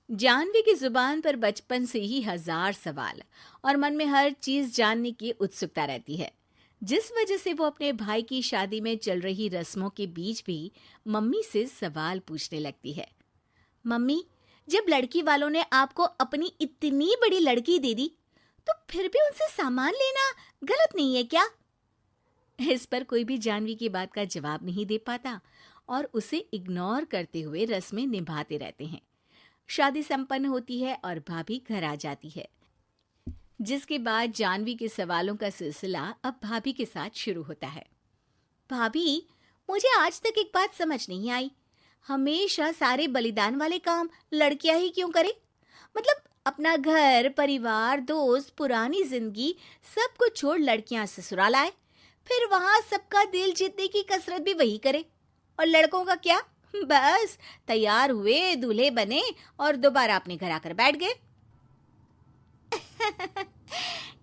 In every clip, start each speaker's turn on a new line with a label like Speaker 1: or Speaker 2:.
Speaker 1: जानवी की जुबान पर बचपन से ही हजार सवाल और मन में हर चीज जानने की उत्सुकता रहती है, जिस वजह से वो अपने भाई की शादी में चल रही रस्मों के बीच भी मम्मी से सवाल पूछने लगती है। मम्मी, जब लड़की वालों ने आपको अपनी इतनी बड़ी लड़की दे दी, तो फिर भी उनसे सामान लेना गलत नहीं है क्या? इस पर कोई भी जानवी की बात का जवाब नहीं दे पाता और उसे इग्नोर करते हुए रस्में निभाते रहते हैं। शादी संपन्न होती है और भाभी घर आ जाती है, जिसके बाद जानवी के सवालों का सिलसिला अब भाभी के साथ शुरू होता है। भाभी, मुझे आज तक एक बात समझ नहीं आई, हमेशा सारे बलिदान वाले काम लड़कियां ही क्यों करे? मतलब अपना घर, परिवार, दोस्त, पुरानी जिंदगी सब कुछ छोड़ लड़कियां ससुराल आए, फिर वहां सबका दिल जीतने की कसरत भी वही करे, और लड़कों का क्या? बस तैयार हुए, दूल्हे बने और दोबारा अपने घर आकर बैठ गए।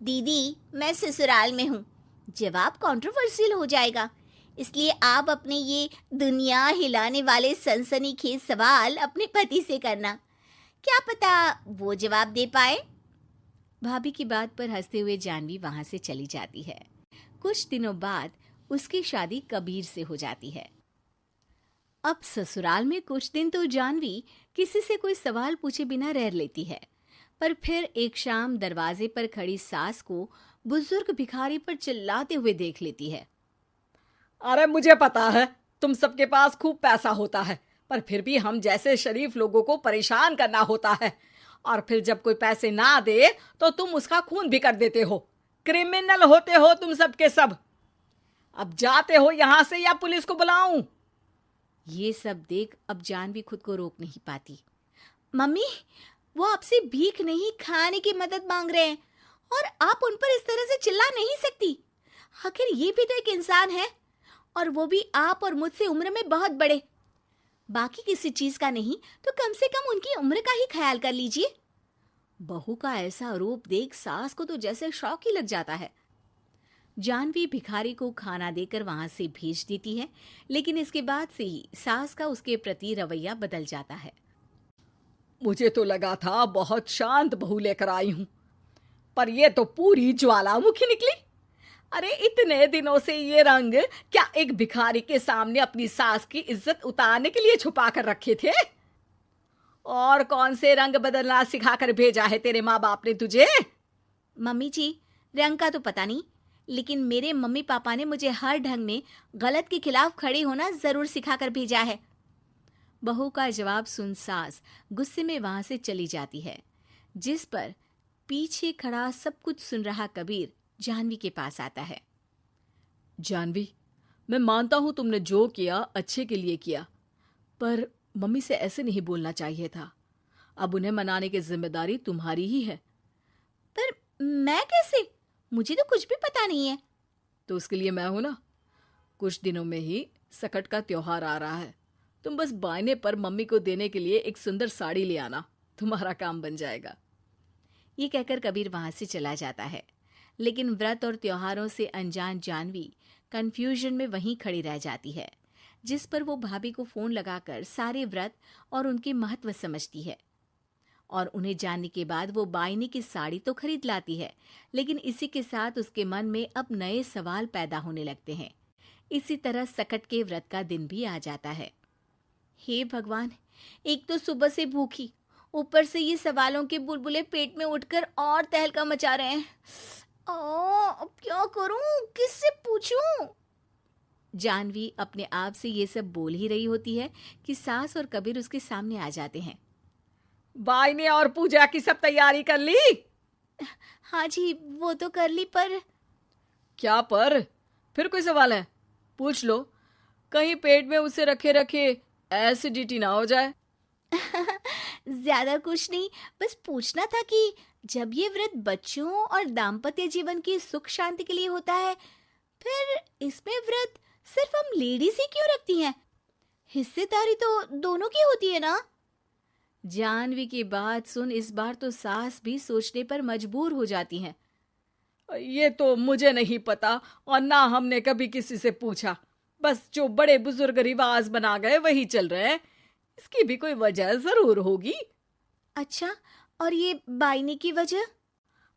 Speaker 1: दीदी, मैं ससुराल में हूँ, जवाब कंट्रोवर्शियल हो जाएगा, इसलिए आप अपने ये दुनिया हिलाने वाले सनसनीखेज सवाल अपने पति से करना, क्या पता वो जवाब दे पाए। भाभी की बात पर हंसते हुए जानवी वहां से चली जाती है। कुछ दिनों बाद उसकी शादी कबीर से हो जाती है। अब ससुराल में कुछ दिन तो जानवी किसी से कोई सवाल पूछे बिना रह लेती है, पर फिर एक शाम दरवाजे पर खड़ी सास को बुजुर्ग भिखारी पर चिल्लाते हुए देख लेती है।
Speaker 2: अरे मुझे पता है तुम सबके पास खूब पैसा होता है, पर फिर भी हम जैसे शरीफ लोगों को परेशान करना होता है, और फिर जब कोई पैसे ना दे तो तुम उसका खून भी कर देते हो। क्रिमिनल होते हो तुम सबके सब। अब जाते हो यहाँ से या पुलिस को बुलाऊं?
Speaker 1: ये सब देख अब जानवी खुद को रोक नहीं पाती। मम्मी, वो आपसे भीख नहीं, खाने की मदद मांग रहे हैं और आप उन पर इस तरह से चिल्ला नहीं सकती। आखिर ये भी तो एक इंसान है, और वो भी आप और मुझसे उम्र में बहुत बड़े। बाकी किसी चीज का नहीं तो कम से कम उनकी उम्र का ही ख्याल कर लीजिए। बहू का ऐसा रूप देख सास को तो जैसे शौक ही लग जाता है। जानवी भिखारी को खाना देकर वहां से भेज देती है, लेकिन इसके बाद से ही सास का उसके प्रति रवैया बदल जाता है।
Speaker 2: मुझे तो लगा था बहुत शांत बहू लेकर आई हूं, पर ये तो पूरी ज्वालामुखी निकली। अरे इतने दिनों से ये रंग क्या एक भिखारी के सामने अपनी सास की इज्जत उतारने के लिए छुपा कर रखे थे? और कौन से रंग बदलना सिखाकर भेजा है तेरे माँ बाप ने तुझे?
Speaker 1: मम्मी जी, रंग का तो पता नहीं, लेकिन मेरे मम्मी पापा ने मुझे हर ढंग में गलत के खिलाफ खड़े होना जरूर सिखाकर भेजा है। बहू का जवाब सुन सास गुस्से में वहां से चली जाती है, जिस पर पीछे खड़ा सब कुछ सुन रहा कबीर जानवी के पास आता है।
Speaker 2: जानवी, मैं मानता हूं तुमने जो किया अच्छे के लिए किया, पर मम्मी से ऐसे नहीं बोलना चाहिए था। अब उन्हें मनाने की जिम्मेदारी तुम्हारी ही है।
Speaker 1: पर मैं कैसे? मुझे तो कुछ भी पता नहीं है।
Speaker 2: तो उसके लिए मैं हूं ना। कुछ दिनों में ही सकट का त्योहार आ रहा है, तुम बस बायने पर मम्मी को देने के लिए एक सुंदर साड़ी ले आना, तुम्हारा काम बन जाएगा।
Speaker 1: ये कहकर कबीर वहां से चला जाता है, लेकिन व्रत और त्योहारों से अनजान जानवी कंफ्यूजन में वहीं खड़ी रह जाती है, जिस पर वो भाभी को फोन लगाकर सारे व्रत और उनके महत्व समझती है। और उन्हें जानने के बाद वो बायने की साड़ी तो खरीद लाती है, लेकिन इसी के साथ उसके मन में अब नए सवाल पैदा होने लगते हैं। इसी तरह सकट के व्रत का दिन भी आ जाता है। हे भगवान, एक तो सुबह से भूखी, ऊपर से ये सवालों के बुलबुले पेट में उठकर और तहलका मचा रहे हैं। अब क्या करूं, किससे पूछूं? जानवी अपने आप से ये सब बोल ही रही होती है कि सास और कबीर उसके सामने आ जाते हैं।
Speaker 2: बायने और पूजा की सब तैयारी कर ली?
Speaker 1: हाँ जी, वो तो कर ली, पर
Speaker 2: क्या पर? फिर कोई सवाल है? पूछ लो, कहीं पेट में उसे रखे रखे एसिडिटी ना हो जाए।
Speaker 1: ज्यादा कुछ नहीं, बस पूछना था कि जब ये व्रत बच्चों और दाम्पत्य जीवन की सुख शांति के लिए होता है, फिर इसमें व्रत सिर्फ हम लेडीज ही क्यों रखती हैं? हिस्सेदारी तो दोनों की होती है ना? जानवी की बात सुन इस बार तो सास भी सोचने पर मजबूर हो जाती हैं।
Speaker 2: ये तो मुझे नहीं पता, और ना हमने कभी किसी से पूछा। बस जो बड़े बुजुर्ग रिवाज बना गए वही चल रहे हैं। इसकी भी कोई वजह जरूर होगी।
Speaker 1: अच्छा, और ये बायने की वजह?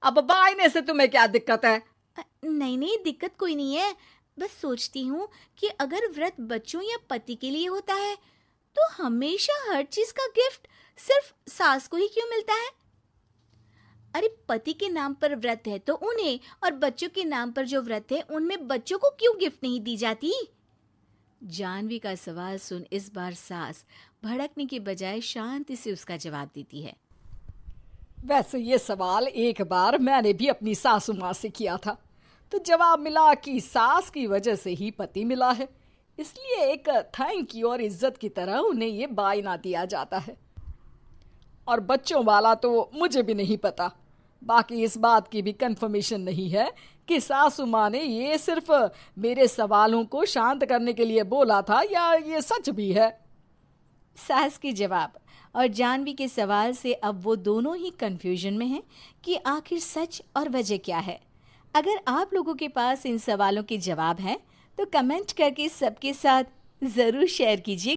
Speaker 2: अब बायने से तुम्हें क्या दिक्कत है?
Speaker 1: नहीं नहीं, दिक्कत कोई नहीं है। बस सोचती हूँ कि अगर व्रत बच्चों या पति के लिए होता है तो हमेशा हर चीज का गिफ्ट सिर्फ सास को ही क्यों मिलता है? अरे पति के नाम पर व्रत है तो उन्हें, और बच्चों के नाम पर जो व्रत है उनमें बच्चों को क्यों गिफ्ट नहीं दी जाती? जानवी का सवाल सुन इस बार सास भड़कने के बजाय शांति से उसका जवाब देती है।
Speaker 2: वैसे ये सवाल एक बार मैंने भी अपनी सासू माँ से किया था, तो जवाब मिला कि सास की वजह से ही पति मिला है, इसलिए एक थैंक यू और इज्जत की तरह उन्हें ये बायना दिया जाता है। और बच्चों वाला तो मुझे भी नहीं पता। बाकी इस बात की भी कंफर्मेशन नहीं है कि सासू माँ ने ये सिर्फ मेरे सवालों को शांत करने के लिए बोला था या ये सच भी है।
Speaker 1: सास के जवाब और जानवी के सवाल से अब वो दोनों ही कंफ्यूजन में हैं कि आखिर सच और वजह क्या है। अगर आप लोगों के पास इन सवालों के जवाब हैं तो कमेंट करके सबके साथ ज़रूर शेयर कीजिए।